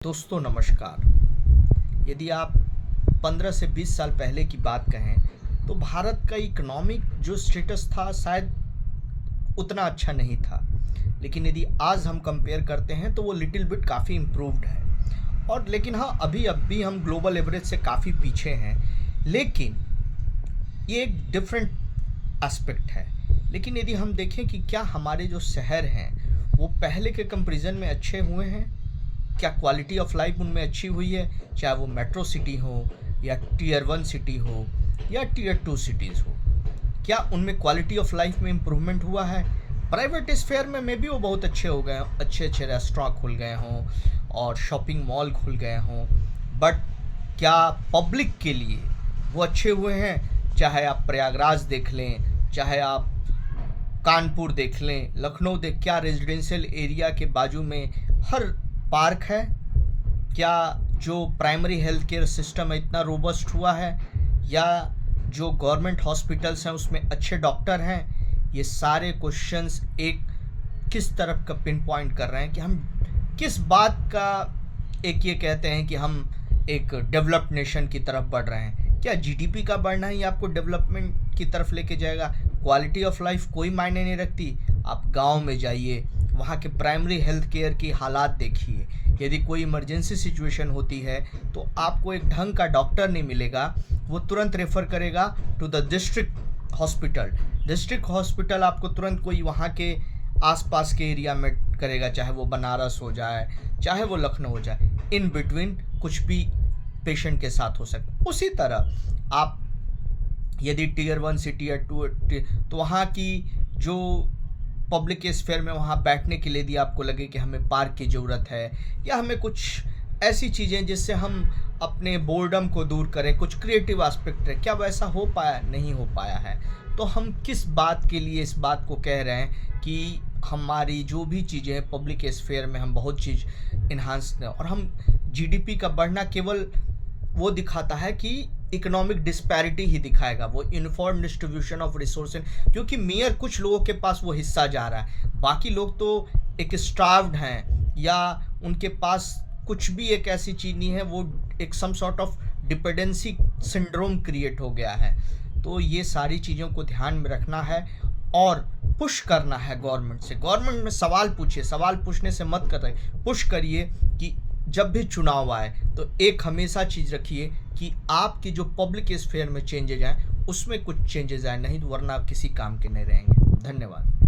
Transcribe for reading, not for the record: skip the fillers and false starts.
दोस्तों नमस्कार। यदि आप 15 से 20 साल पहले की बात कहें तो भारत का इकोनॉमिक जो स्टेटस था शायद उतना अच्छा नहीं था, लेकिन यदि आज हम कंपेयर करते हैं तो वो लिटिल बिट काफ़ी इम्प्रूव्ड है। और लेकिन हाँ, अब भी हम ग्लोबल एवरेज से काफ़ी पीछे हैं, लेकिन ये एक डिफरेंट एस्पेक्ट है। लेकिन यदि हम देखें कि क्या हमारे जो शहर हैं वो पहले के कंपैरिजन में अच्छे हुए हैं, क्या क्वालिटी ऑफ लाइफ उनमें अच्छी हुई है, चाहे वो मेट्रो सिटी हो या टीयर 1 सिटी हो या टीयर 2 सिटीज़ हो, क्या उनमें क्वालिटी ऑफ लाइफ में इम्प्रूवमेंट हुआ है? प्राइवेट स्फेयर में भी वो बहुत अच्छे हो गए हों, अच्छे अच्छे रेस्टोरेंट खुल गए हों और शॉपिंग मॉल खुल गए हों, बट क्या पब्लिक के लिए वो अच्छे हुए हैं? चाहे आप प्रयागराज देख लें, चाहे आप कानपुर देख लें, लखनऊ क्या रेजिडेंशियल एरिया के बाजू में हर पार्क है? क्या जो प्राइमरी हेल्थ केयर सिस्टम है इतना रोबस्ट हुआ है? या जो गवर्नमेंट हॉस्पिटल्स हैं उसमें अच्छे डॉक्टर हैं? ये सारे क्वेश्चंस एक किस तरफ का पिन पॉइंट कर रहे हैं कि हम किस बात का एक ये कहते हैं कि हम एक डेवलप्ड नेशन की तरफ बढ़ रहे हैं। क्या जीडीपी का बढ़ना ही आपको डेवलपमेंट की तरफ लेके जाएगा? क्वालिटी ऑफ लाइफ कोई मायने नहीं रखती। आप गांव में जाइए, वहाँ के प्राइमरी हेल्थ केयर की हालात देखिए। यदि कोई इमरजेंसी सिचुएशन होती है तो आपको एक ढंग का डॉक्टर नहीं मिलेगा, वो तुरंत रेफ़र करेगा to the district hospital. District hospital आपको तुरंत कोई वहाँ के आसपास के एरिया में करेगा, चाहे वो बनारस हो जाए, चाहे वो लखनऊ हो जाए। इन बिटवीन कुछ भी पेशेंट के साथ हो सकता है। उसी तरह आप यदि टीयर 1 सिटी या 2 तो वहाँ की जो पब्लिक स्फेयर में वहाँ बैठने के लिए यदि आपको लगे कि हमें पार्क की ज़रूरत है या हमें कुछ ऐसी चीज़ें जिससे हम अपने बोर्डम को दूर करें, कुछ क्रिएटिव एस्पेक्ट है, क्या वैसा हो पाया? नहीं हो पाया है। तो हम किस बात के लिए इस बात को कह रहे हैं कि हमारी जो भी चीज़ें हैं पब्लिक स्फेयर में हम बहुत चीज़ इन्हांस करें, और हम जीडीपी का बढ़ना केवल वो दिखाता है कि इकोनॉमिक डिस्पैरिटी ही दिखाएगा, वो यूनिफॉर्म डिस्ट्रीब्यूशन ऑफ रिसोर्स, क्योंकि मेयर कुछ लोगों के पास वो हिस्सा जा रहा है, बाकी लोग तो एक स्टार्व्ड हैं या उनके पास कुछ भी एक ऐसी चीज़ नहीं है, वो एक some sort of dependency syndrome create हो गया है। तो ये सारी चीज़ों को ध्यान में रखना है और पुश करना है गवर्नमेंट से। गवर्नमेंट में सवाल पूछिए, सवाल पूछने से मत कर रहे, पुश करिए कि जब भी चुनाव आए तो एक हमेशा चीज़ रखिए कि आपकी जो पब्लिक स्फेयर में चेंजेज आए उसमें कुछ चेंजेस आए, नहीं तो वरना किसी काम के नहीं रहेंगे। धन्यवाद।